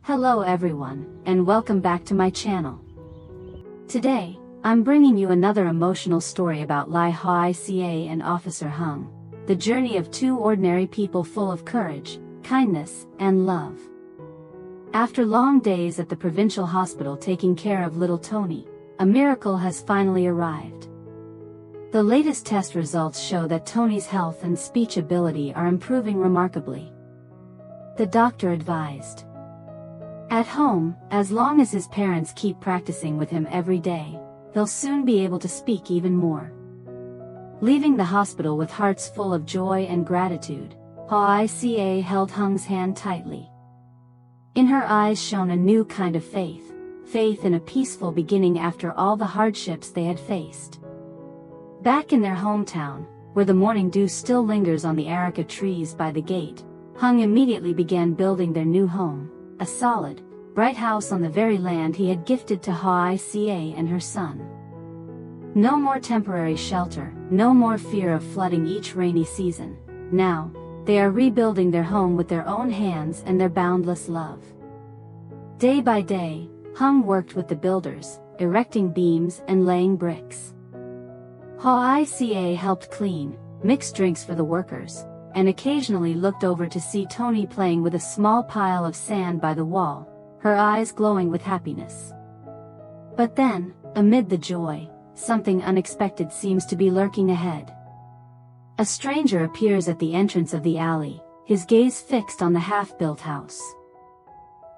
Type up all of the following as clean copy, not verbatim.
Hello everyone, and welcome back to my channel. Today, I'm bringing you another emotional story about Lythica and Officer Hung, the journey of two ordinary people full of courage, kindness, and love. After long days at the provincial hospital taking care of little Tony, a miracle has finally arrived. The latest test results show that Tony's health and speech ability are improving remarkably. The doctor advised. At home, as long as his parents keep practicing with him every day, he'll soon be able to speak even more. Leaving the hospital with hearts full of joy and gratitude, Lythica held Hung's hand tightly. In her eyes shone a new kind of faith in a peaceful beginning after all the hardships they had faced. Back in their hometown, where the morning dew still lingers on the areca trees by the gate, Hung immediately began building their new home, a solid, bright house on the very land he had gifted to Lythica and her son. No more temporary shelter, no more fear of flooding each rainy season. Now, they are rebuilding their home with their own hands and their boundless love. Day by day, Hung worked with the builders, erecting beams and laying bricks. Lythica helped clean, mix drinks for the workers, and occasionally looked over to see Tony playing with a small pile of sand by the wall, her eyes glowing with happiness. But then, amid the joy, something unexpected seems to be lurking ahead. A stranger appears at the entrance of the alley, his gaze fixed on the half-built house.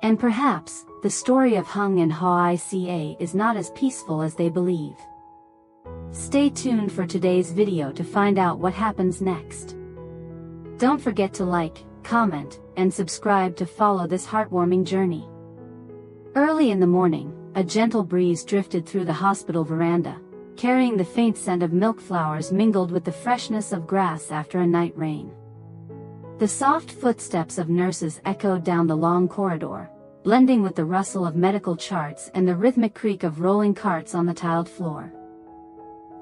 And perhaps, the story of Hung and Lythica is not as peaceful as they believe. Stay tuned for today's video to find out what happens next. Don't forget to like, comment, and subscribe to follow this heartwarming journey. Early in the morning, a gentle breeze drifted through the hospital veranda, carrying the faint scent of milk flowers mingled with the freshness of grass after a night rain. The soft footsteps of nurses echoed down the long corridor, blending with the rustle of medical charts and the rhythmic creak of rolling carts on the tiled floor.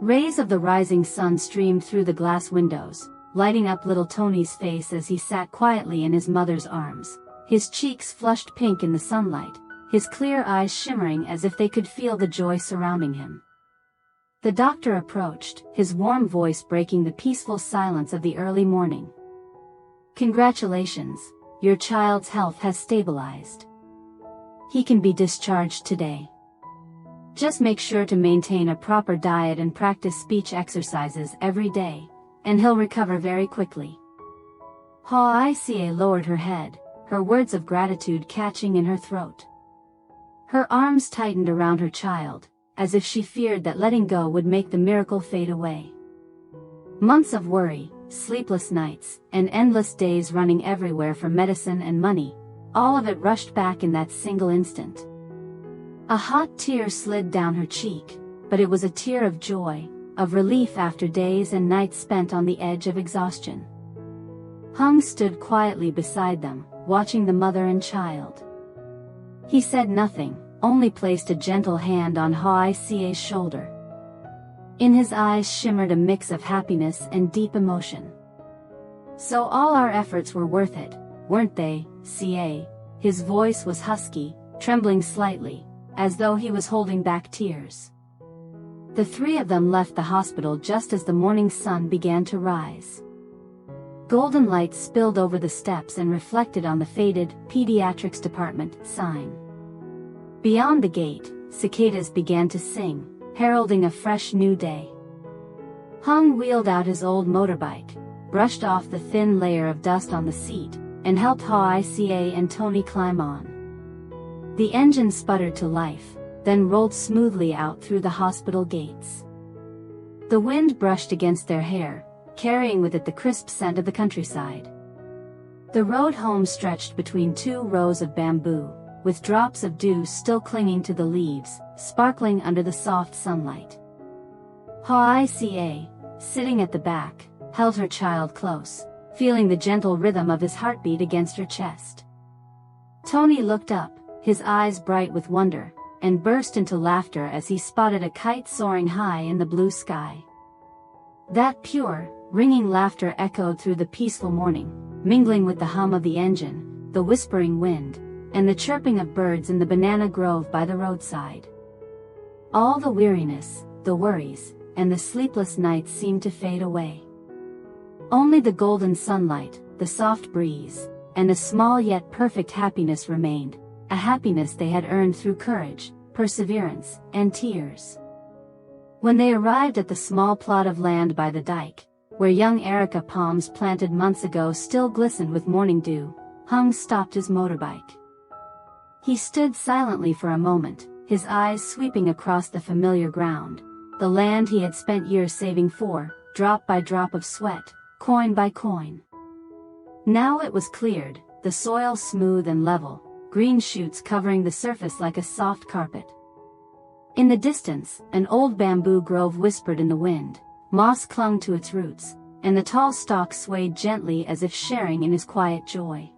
Rays of the rising sun streamed through the glass windows, lighting up little Tony's face as he sat quietly in his mother's arms, his cheeks flushed pink in the sunlight, his clear eyes shimmering as if they could feel the joy surrounding him. The doctor approached, his warm voice breaking the peaceful silence of the early morning. "Congratulations, your child's health has stabilized. He can be discharged today. Just make sure to maintain a proper diet and practice speech exercises every day, and he'll recover very quickly." Lythica lowered her head, her words of gratitude catching in her throat. Her arms tightened around her child, as if she feared that letting go would make the miracle fade away. Months of worry, sleepless nights, and endless days running everywhere for medicine and money, all of it rushed back in that single instant. A hot tear slid down her cheek, but it was a tear of joy, of relief after days and nights spent on the edge of exhaustion. Hung stood quietly beside them, watching the mother and child. He said nothing, only placed a gentle hand on Lythica's shoulder. In his eyes shimmered a mix of happiness and deep emotion. "So all our efforts were worth it, weren't they, Ca?" His voice was husky, trembling slightly, as though he was holding back tears. The three of them left the hospital just as the morning sun began to rise. Golden light spilled over the steps and reflected on the faded Pediatrics Department sign. Beyond the gate, cicadas began to sing, heralding a fresh new day. Hung wheeled out his old motorbike, brushed off the thin layer of dust on the seat, and helped Lythica and Tony climb on. The engine sputtered to life, then rolled smoothly out through the hospital gates. The wind brushed against their hair, carrying with it the crisp scent of the countryside. The road home stretched between two rows of bamboo, with drops of dew still clinging to the leaves, sparkling under the soft sunlight. Lythica, sitting at the back, held her child close, feeling the gentle rhythm of his heartbeat against her chest. Tony looked up, his eyes bright with wonder, and burst into laughter as he spotted a kite soaring high in the blue sky. That pure, ringing laughter echoed through the peaceful morning, mingling with the hum of the engine, the whispering wind, and the chirping of birds in the banana grove by the roadside. All the weariness, the worries, and the sleepless nights seemed to fade away. Only the golden sunlight, the soft breeze, and a small yet perfect happiness remained, a happiness they had earned through courage, perseverance, and tears. When they arrived at the small plot of land by the dike, where young areca palms planted months ago still glistened with morning dew, Hung stopped his motorbike. He stood silently for a moment, his eyes sweeping across the familiar ground, the land he had spent years saving for, drop by drop of sweat, coin by coin. Now it was cleared, the soil smooth and level, green shoots covering the surface like a soft carpet. In the distance, an old bamboo grove whispered in the wind, moss clung to its roots, and the tall stalk swayed gently as if sharing in his quiet joy.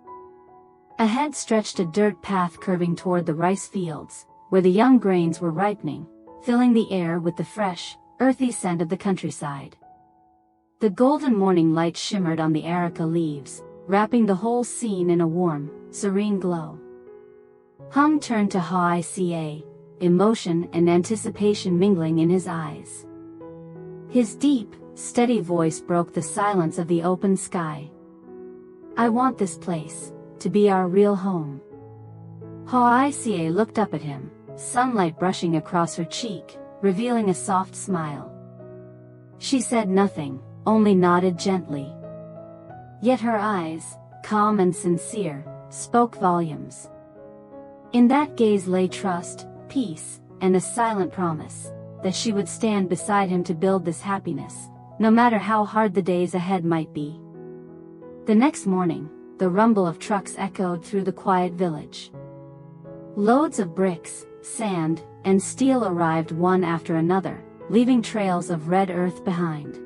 Ahead stretched a dirt path curving toward the rice fields, where the young grains were ripening, filling the air with the fresh, earthy scent of the countryside. The golden morning light shimmered on the areca leaves, wrapping the whole scene in a warm, serene glow. Hung turned to Housewarming, emotion and anticipation mingling in his eyes. His deep, steady voice broke the silence of the open sky. "I want this place to be our real home." Housewarming looked up at him, sunlight brushing across her cheek, revealing a soft smile. She said nothing, only nodded gently. Yet her eyes, calm and sincere, spoke volumes. In that gaze lay trust, peace, and a silent promise that she would stand beside him to build this happiness, no matter how hard the days ahead might be. The next morning, the rumble of trucks echoed through the quiet village. Loads of bricks, sand, and steel arrived one after another, leaving trails of red earth behind.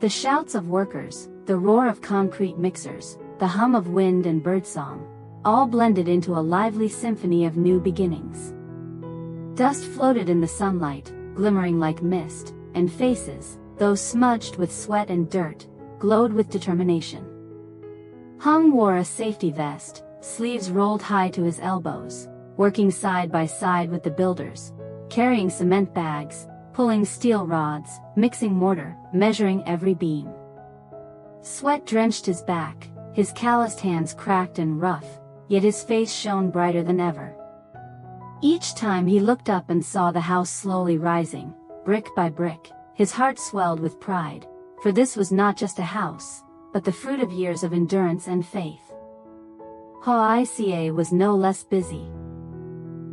The shouts of workers, the roar of concrete mixers, the hum of wind and birdsong, all blended into a lively symphony of new beginnings. Dust floated in the sunlight, glimmering like mist, and faces, though smudged with sweat and dirt, glowed with determination. Hung wore a safety vest, sleeves rolled high to his elbows, working side by side with the builders, carrying cement bags, pulling steel rods, mixing mortar, measuring every beam. Sweat drenched his back, his calloused hands cracked and rough, yet his face shone brighter than ever. Each time he looked up and saw the house slowly rising, brick by brick, his heart swelled with pride, for this was not just a house, but the fruit of years of endurance and faith. Housewarming was no less busy.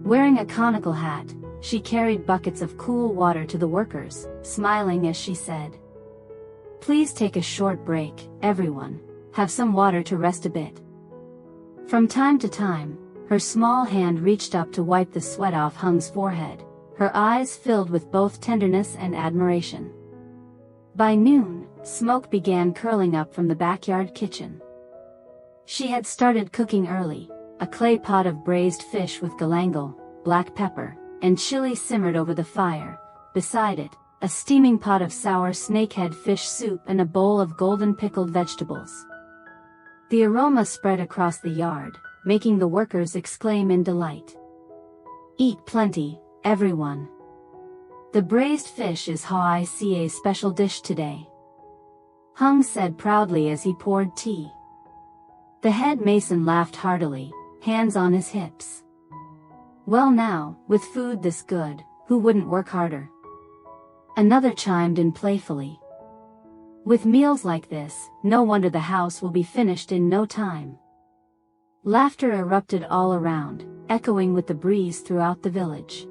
Wearing a conical hat, she carried buckets of cool water to the workers, smiling as she said, "Please take a short break, everyone, have some water to rest a bit." From time to time, her small hand reached up to wipe the sweat off Hung's forehead, her eyes filled with both tenderness and admiration. By noon, smoke began curling up from the backyard kitchen. She had started cooking early, a clay pot of braised fish with galangal, black pepper, and chili simmered over the fire. Beside it, a steaming pot of sour snakehead fish soup and a bowl of golden pickled vegetables. The aroma spread across the yard, making the workers exclaim in delight. "Eat plenty, everyone. The braised fish is Housewarming's special dish today," Hung said proudly as he poured tea. The head mason laughed heartily, hands on his hips. "Well now, with food this good, who wouldn't work harder?" Another chimed in playfully. "With meals like this, no wonder the house will be finished in no time." Laughter erupted all around, echoing with the breeze throughout the village.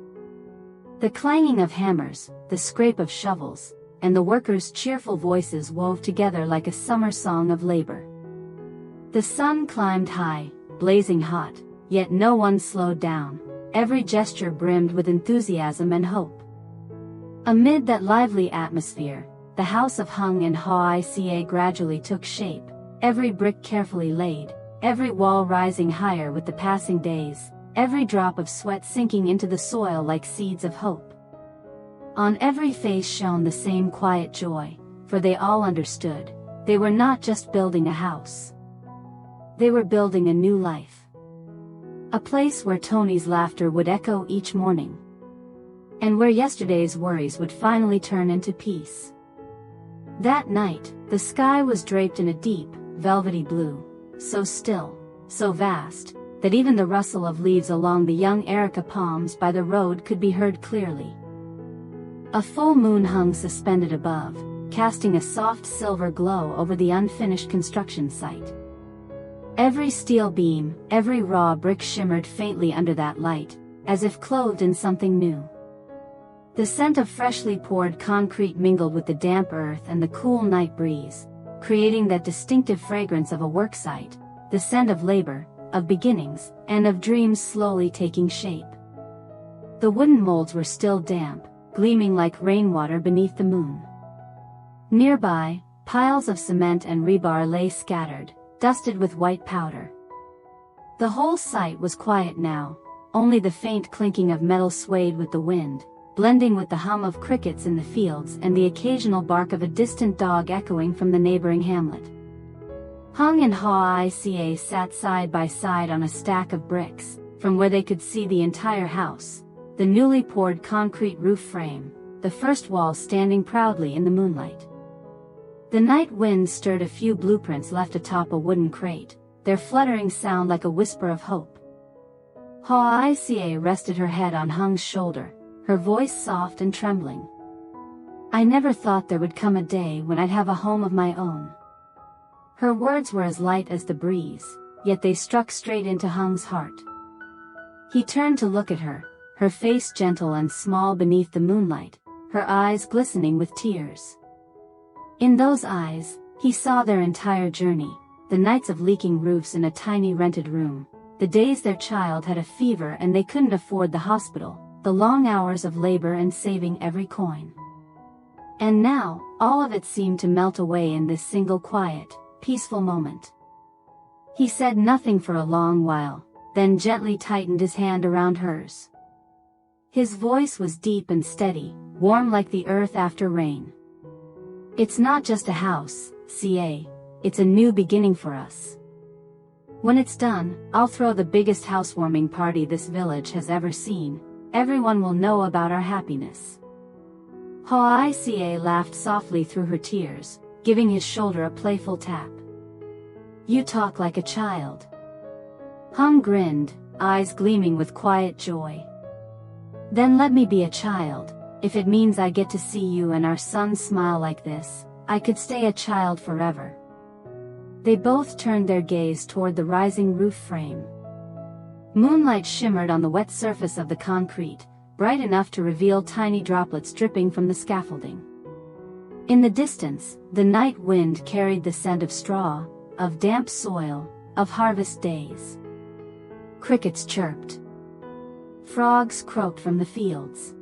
The clanging of hammers, the scrape of shovels, and the workers' cheerful voices wove together like a summer song of labor. The sun climbed high, blazing hot, yet no one slowed down, every gesture brimmed with enthusiasm and hope. Amid that lively atmosphere, the house of Hung and Housewarming gradually took shape, every brick carefully laid, every wall rising higher with the passing days, every drop of sweat sinking into the soil like seeds of hope. On every face shone the same quiet joy, for they all understood, they were not just building a house. They were building a new life. A place where Tony's laughter would echo each morning. And where yesterday's worries would finally turn into peace. That night, the sky was draped in a deep, velvety blue, so still, so vast, that even the rustle of leaves along the young Erica palms by the road could be heard clearly. A full moon hung suspended above, casting a soft silver glow over the unfinished construction site. Every steel beam, every raw brick shimmered faintly under that light, as if clothed in something new. The scent of freshly poured concrete mingled with the damp earth and the cool night breeze, creating that distinctive fragrance of a worksite, the scent of labor, of beginnings, and of dreams slowly taking shape. The wooden molds were still damp, gleaming like rainwater beneath the moon. Nearby, piles of cement and rebar lay scattered, dusted with white powder. The whole site was quiet now, only the faint clinking of metal swayed with the wind, blending with the hum of crickets in the fields and the occasional bark of a distant dog echoing from the neighboring hamlet. Hung and Housewarming sat side by side on a stack of bricks, from where they could see the entire house, the newly poured concrete roof frame, the first wall standing proudly in the moonlight. The night wind stirred a few blueprints left atop a wooden crate, their fluttering sound like a whisper of hope. Housewarming rested her head on Hung's shoulder, her voice soft and trembling. "I never thought there would come a day when I'd have a home of my own." Her words were as light as the breeze, yet they struck straight into Hung's heart. He turned to look at her, her face gentle and small beneath the moonlight, her eyes glistening with tears. In those eyes, he saw their entire journey, the nights of leaking roofs in a tiny rented room, the days their child had a fever and they couldn't afford the hospital, the long hours of labor and saving every coin. And now, all of it seemed to melt away in this single quiet, peaceful moment. He said nothing for a long while, then gently tightened his hand around hers. His voice was deep and steady, warm like the earth after rain. "It's not just a house, it's a new beginning for us. When it's done, I'll throw the biggest housewarming party this village has ever seen. Everyone will know about our happiness." Housewarming laughed softly through her tears, giving his shoulder a playful tap. "You talk like a child." Hung grinned, eyes gleaming with quiet joy. "Then let me be a child. If it means I get to see you and our son smile like this, I could stay a child forever." They both turned their gaze toward the rising roof frame. Moonlight shimmered on the wet surface of the concrete, bright enough to reveal tiny droplets dripping from the scaffolding. In the distance, the night wind carried the scent of straw, of damp soil, of harvest days. Crickets chirped. Frogs croaked from the fields.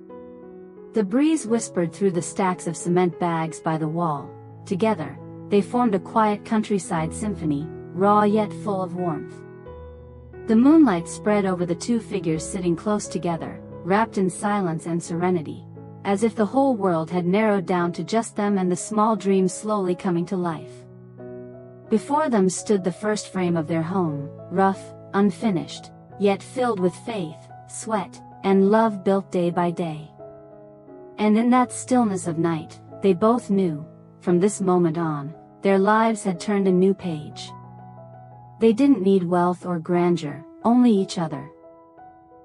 The breeze whispered through the stacks of cement bags by the wall. Together, they formed a quiet countryside symphony, raw yet full of warmth. The moonlight spread over the two figures sitting close together, wrapped in silence and serenity, as if the whole world had narrowed down to just them and the small dreams slowly coming to life. Before them stood the first frame of their home, rough, unfinished, yet filled with faith, sweat, and love built day by day. And in that stillness of night, they both knew, from this moment on, their lives had turned a new page. They didn't need wealth or grandeur, only each other.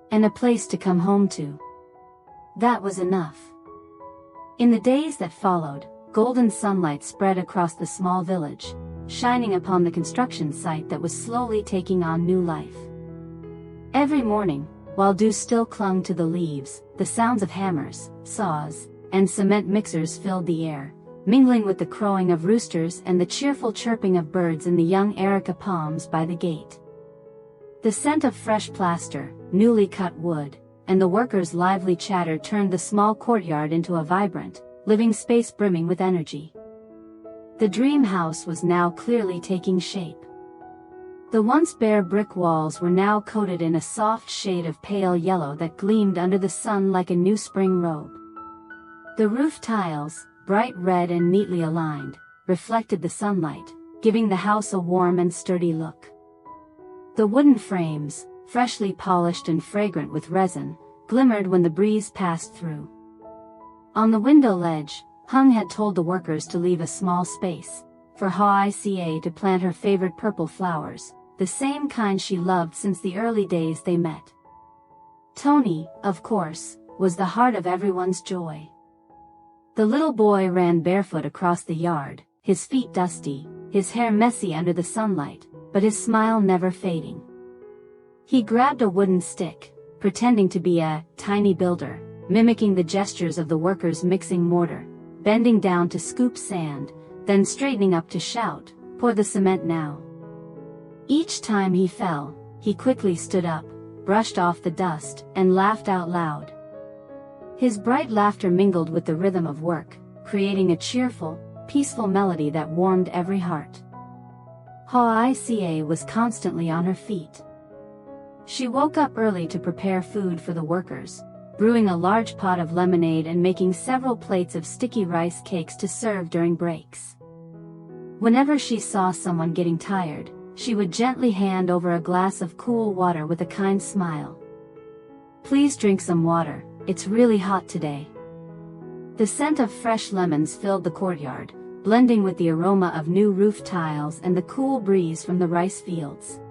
And a place to come home to. That was enough. In the days that followed, golden sunlight spread across the small village, shining upon the construction site that was slowly taking on new life. Every morning, while dew still clung to the leaves, the sounds of hammers, saws, and cement mixers filled the air, mingling with the crowing of roosters and the cheerful chirping of birds in the young Erica palms by the gate. The scent of fresh plaster, newly cut wood, and the workers' lively chatter turned the small courtyard into a vibrant, living space brimming with energy. The dream house was now clearly taking shape. The once bare brick walls were now coated in a soft shade of pale yellow that gleamed under the sun like a new spring robe. The roof tiles, bright red and neatly aligned, reflected the sunlight, giving the house a warm and sturdy look. The wooden frames, freshly polished and fragrant with resin, glimmered when the breeze passed through. On the window ledge, Hung had told the workers to leave a small space for Housewarming to plant her favorite purple flowers, the same kind she loved since the early days they met. Tony, of course, was the heart of everyone's joy. The little boy ran barefoot across the yard, his feet dusty, his hair messy under the sunlight, but his smile never fading. He grabbed a wooden stick, pretending to be a tiny builder, mimicking the gestures of the workers mixing mortar, bending down to scoop sand, then straightening up to shout, "Pour the cement now." Each time he fell, he quickly stood up, brushed off the dust, and laughed out loud. His bright laughter mingled with the rhythm of work, creating a cheerful, peaceful melody that warmed every heart. Housewarming was constantly on her feet. She woke up early to prepare food for the workers, brewing a large pot of lemonade and making several plates of sticky rice cakes to serve during breaks. Whenever she saw someone getting tired, she would gently hand over a glass of cool water with a kind smile. "Please drink some water, it's really hot today." The scent of fresh lemons filled the courtyard, blending with the aroma of new roof tiles and the cool breeze from the rice fields.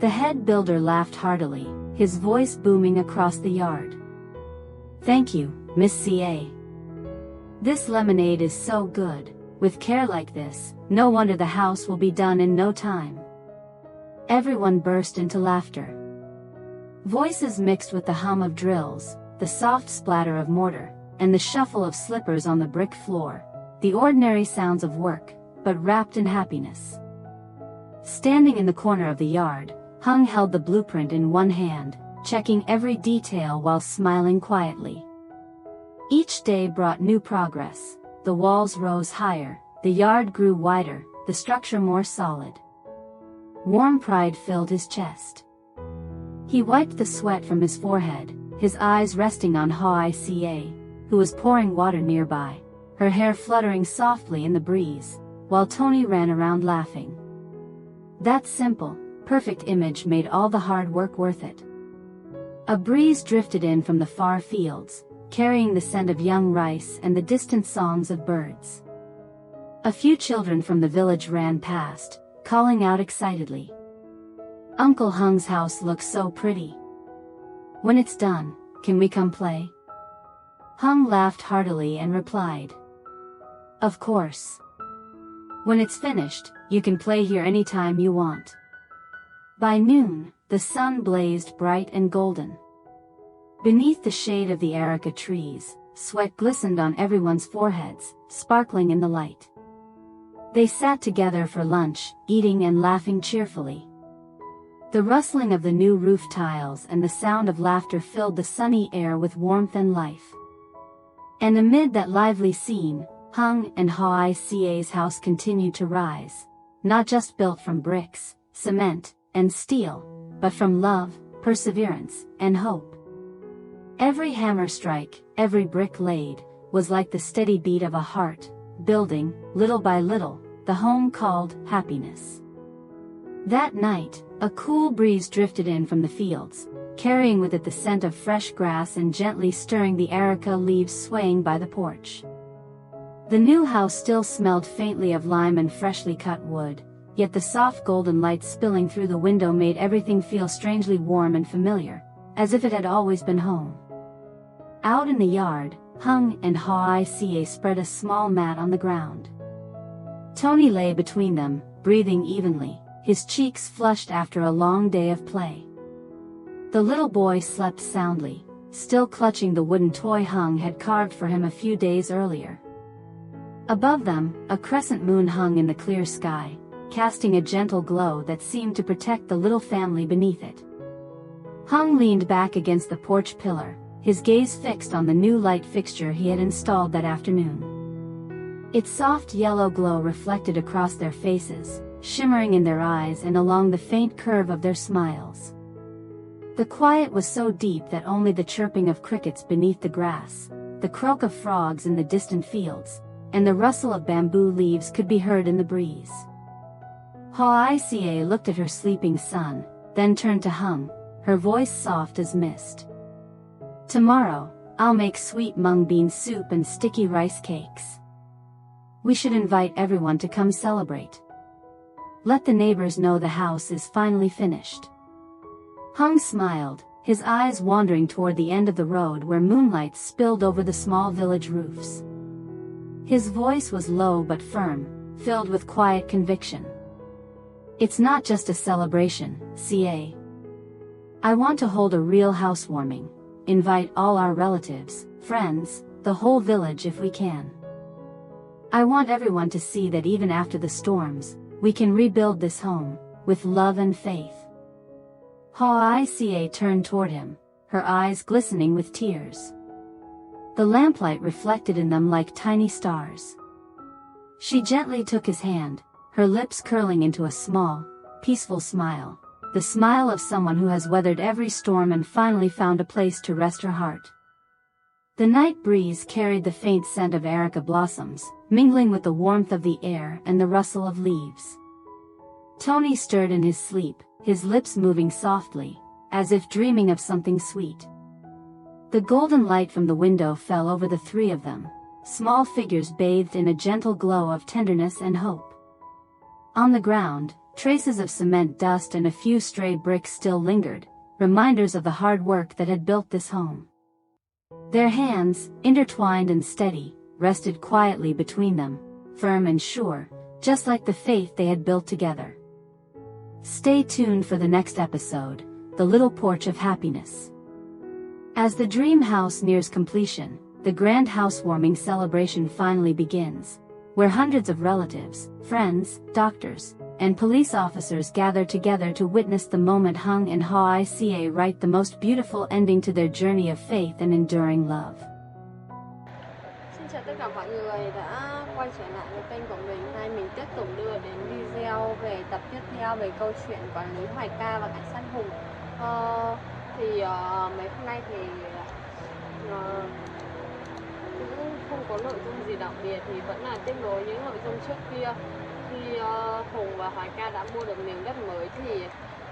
The head builder laughed heartily, his voice booming across the yard. "Thank you, Miss CA. This lemonade is so good. With care like this, no wonder the house will be done in no time." Everyone burst into laughter. Voices mixed with the hum of drills, the soft splatter of mortar, and the shuffle of slippers on the brick floor, the ordinary sounds of work, but wrapped in happiness. Standing in the corner of the yard, Hung held the blueprint in one hand, checking every detail while smiling quietly. Each day brought new progress. The walls rose higher, the yard grew wider, the structure more solid. Warm pride filled his chest. He wiped the sweat from his forehead, his eyes resting on Housewarming, who was pouring water nearby, her hair fluttering softly in the breeze, while Tony ran around laughing. That simple, perfect image made all the hard work worth it. A breeze drifted in from the far fields, carrying the scent of young rice and the distant songs of birds. A few children from the village ran past, calling out excitedly, "Uncle Hung's house looks so pretty. When it's done, can we come play?" Hung laughed heartily and replied, "Of course. When it's finished, you can play here anytime you want." By noon, the sun blazed bright and golden. Beneath the shade of the areca trees, sweat glistened on everyone's foreheads, sparkling in the light. They sat together for lunch, eating and laughing cheerfully. The rustling of the new roof tiles and the sound of laughter filled the sunny air with warmth and life. And amid that lively scene, Hung and Housewarming's house continued to rise, not just built from bricks, cement, and steel, but from love, perseverance, and hope. Every hammer strike, every brick laid, was like the steady beat of a heart, building, little by little, the home called happiness. That night, a cool breeze drifted in from the fields, carrying with it the scent of fresh grass and gently stirring the areca leaves swaying by the porch. The new house still smelled faintly of lime and freshly cut wood, yet the soft golden light spilling through the window made everything feel strangely warm and familiar, as if it had always been home. Out in the yard, Hung and Housewarming spread a small mat on the ground. Tony lay between them, breathing evenly, his cheeks flushed after a long day of play. The little boy slept soundly, still clutching the wooden toy Hung had carved for him a few days earlier. Above them, a crescent moon hung in the clear sky, casting a gentle glow that seemed to protect the little family beneath it. Hung leaned back against the porch pillar, his gaze fixed on the new light fixture he had installed that afternoon. Its soft yellow glow reflected across their faces, shimmering in their eyes and along the faint curve of their smiles. The quiet was so deep that only the chirping of crickets beneath the grass, the croak of frogs in the distant fields, and the rustle of bamboo leaves could be heard in the breeze. Housewarming looked at her sleeping son, then turned to Hung, her voice soft as mist. "Tomorrow, I'll make sweet mung bean soup and sticky rice cakes. We should invite everyone to come celebrate. Let the neighbors know the house is finally finished." Hung smiled, his eyes wandering toward the end of the road where moonlight spilled over the small village roofs. His voice was low but firm, filled with quiet conviction. "It's not just a celebration, CA. I want to hold a real housewarming, invite all our relatives, friends, the whole village if we can. I want everyone to see that even after the storms, we can rebuild this home, with love and faith." Housewarming turned toward him, her eyes glistening with tears. The lamplight reflected in them like tiny stars. She gently took his hand, her lips curling into a small, peaceful smile, the smile of someone who has weathered every storm and finally found a place to rest her heart. The night breeze carried the faint scent of areca blossoms, mingling with the warmth of the air and the rustle of leaves. Tony stirred in his sleep, his lips moving softly, as if dreaming of something sweet. The golden light from the window fell over the three of them, small figures bathed in a gentle glow of tenderness and hope. On the ground, traces of cement dust and a few stray bricks still lingered, reminders of the hard work that had built this home. Their hands, intertwined and steady, rested quietly between them, firm and sure, just like the faith they had built together. Stay tuned for the next episode, The Little Porch of Happiness. As the dream house nears completion, the grand housewarming celebration finally begins, where hundreds of relatives, friends, doctors, and police officers gather together to witness the moment Hung and Housewarming write the most beautiful ending to their journey of faith and enduring love. Xin chào tất cả mọi người đã quay trở lại với kênh của mình. Nay mình tiếp tục đưa đến video về tập tiếp theo về câu chuyện quản lý Hoài Ca và cảnh sát Hùng. Mấy hôm nay thì cũng không có nội dung gì đặc biệt, thì vẫn là tiếp nối những nội dung trước kia. Khi Hùng và Hoài Ca đã mua được miếng đất mới thì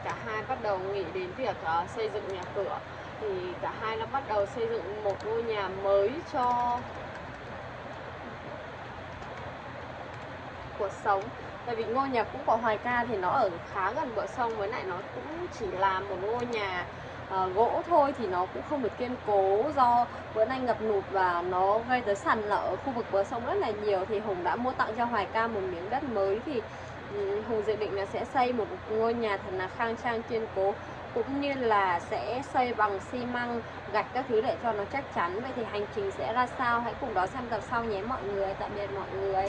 cả hai bắt đầu nghĩ đến việc xây dựng nhà cửa. Thì cả hai đã bắt đầu xây dựng một ngôi nhà mới cho cuộc sống. Tại vì ngôi nhà cũ của Hoài Ca thì nó ở khá gần bờ sông, với lại nó cũng chỉ là một ngôi nhà gỗ thôi, thì nó cũng không được kiên cố do bữa nay ngập lụt và nó gây tới sạt lở ở khu vực bờ sông rất là nhiều. Thì Hùng đã mua tặng cho Hoài Ca một miếng đất mới, thì Hùng dự định là sẽ xây một ngôi nhà thật là khang trang kiên cố, cũng như là sẽ xây bằng xi măng, gạch các thứ để cho nó chắc chắn. Vậy thì hành trình sẽ ra sao? Hãy cùng đó xem tập sau nhé mọi người. Tạm biệt mọi người.